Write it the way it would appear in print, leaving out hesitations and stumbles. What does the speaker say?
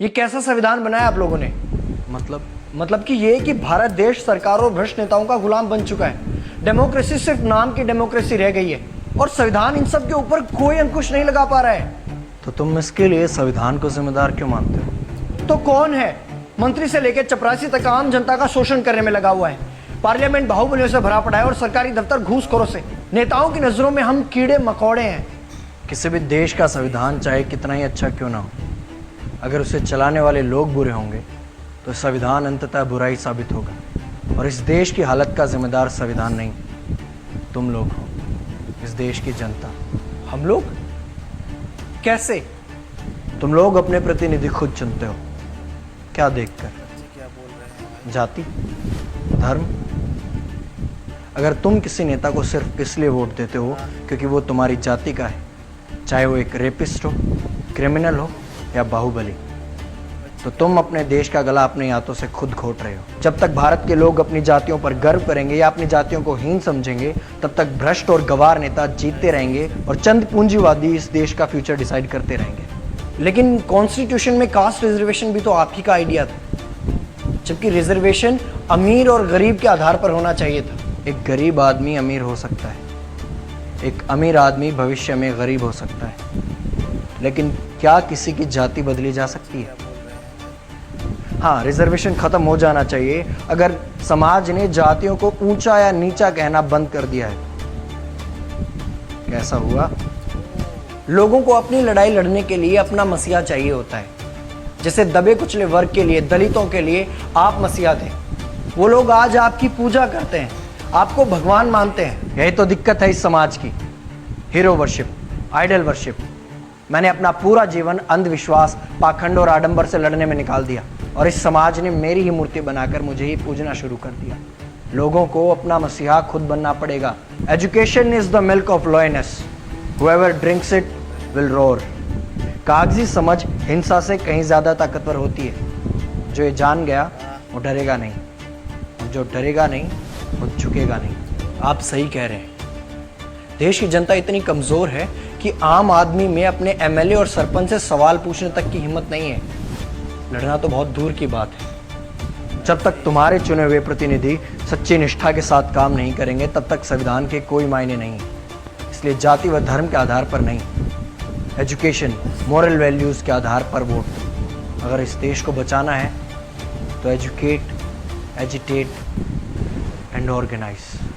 ये कैसा संविधान बनाया आप लोगों ने? मतलब कि ये कि भारत देश सरकारों और भ्रष्ट नेताओं का गुलाम बन चुका है। डेमोक्रेसी सिर्फ नाम की डेमोक्रेसी रह गई है और संविधान इन सब के ऊपर कोई अंकुश नहीं लगा पा रहा है। तो तुम इसके लिए संविधान को जिम्मेदार क्यों मानते हो? तो कौन है? मंत्री से लेकर चपरासी तक आम जनता का शोषण करने में लगा हुआ है। पार्लियामेंट बाहुबलियों से भरा पड़ा है और सरकारी दफ्तर घूसखोरों से। नेताओं की नजरों में हम कीड़े मकोड़े हैं। किसी भी देश का संविधान चाहे कितना ही अच्छा क्यों ना हो, अगर उसे चलाने वाले लोग बुरे होंगे तो संविधान अंततः बुरा ही साबित होगा। और इस देश की हालत का जिम्मेदार संविधान नहीं, तुम लोग हो, इस देश की जनता। हम लोग? कैसे? तुम लोग अपने प्रतिनिधि खुद चुनते हो। क्या देखकर? जाति, धर्म? अगर तुम किसी नेता को सिर्फ इसलिए वोट देते हो क्योंकि वो तुम्हारी जाति का है, चाहे वो एक रेपिस्ट हो, क्रिमिनल हो या बाहुबली, तो तुम अपने देश का गला अपने हाथों से खुद घोट रहे हो। जब तक भारत के लोग अपनी जातियों पर गर्व करेंगे या अपनी जातियों को हीन समझेंगे, तब तक भ्रष्ट और गवार नेता जीतते रहेंगे और चंद पूंजीवादी इस देश का फ्यूचर डिसाइड करते रहेंगे। लेकिन कॉन्स्टिट्यूशन में कास्ट रिजर्वेशन भी तो आप ही का आइडिया था, जबकि रिजर्वेशन अमीर और गरीब के आधार पर होना चाहिए था। एक गरीब आदमी अमीर हो सकता है, एक अमीर आदमी भविष्य में गरीब हो सकता है, लेकिन क्या किसी की जाति बदली जा सकती है? हाँ, रिजर्वेशन खत्म हो जाना चाहिए अगर समाज ने जातियों को ऊंचा या नीचा कहना बंद कर दिया है। कैसा हुआ? लोगों को अपनी लड़ाई लड़ने के लिए अपना मसीहा चाहिए होता है। जैसे दबे कुचले वर्ग के लिए, दलितों के लिए आप मसीहा थे। वो लोग आज आपकी पूजा करते हैं, आपको भगवान मानते हैं। यही तो दिक्कत है इस समाज की, हीरो वर्शिप, आइडल वर्शिप। मैंने अपना पूरा जीवन अंधविश्वास, पाखंड और आडंबर से लड़ने में निकाल दिया और इस समाज ने मेरी ही मूर्ति बनाकर मुझे ही पूजना शुरू कर दिया। लोगों को अपना मसीहा खुद बनना पड़ेगा। Education is the milk of lioness, whoever drinks it will roar. कागजी समझ हिंसा से कहीं ज्यादा ताकतवर होती है। जो ये जान गया वो डरेगा नहीं, और जो डरेगा नहीं वो झुकेगा नहीं। आप सही कह रहे हैं। देश की जनता इतनी कमजोर है कि आम आदमी में अपने एमएलए और सरपंच से सवाल पूछने तक की हिम्मत नहीं है। लड़ना तो बहुत दूर की बात है। जब तक तुम्हारे चुने हुए प्रतिनिधि सच्ची निष्ठा के साथ काम नहीं करेंगे, तब तक संविधान के कोई मायने नहीं। इसलिए जाति व धर्म के आधार पर नहीं, एजुकेशन, मॉरल वैल्यूज के आधार पर वोट। अगर इस देश को बचाना है तो एजुकेट, एजिटेट एंड ऑर्गेनाइज।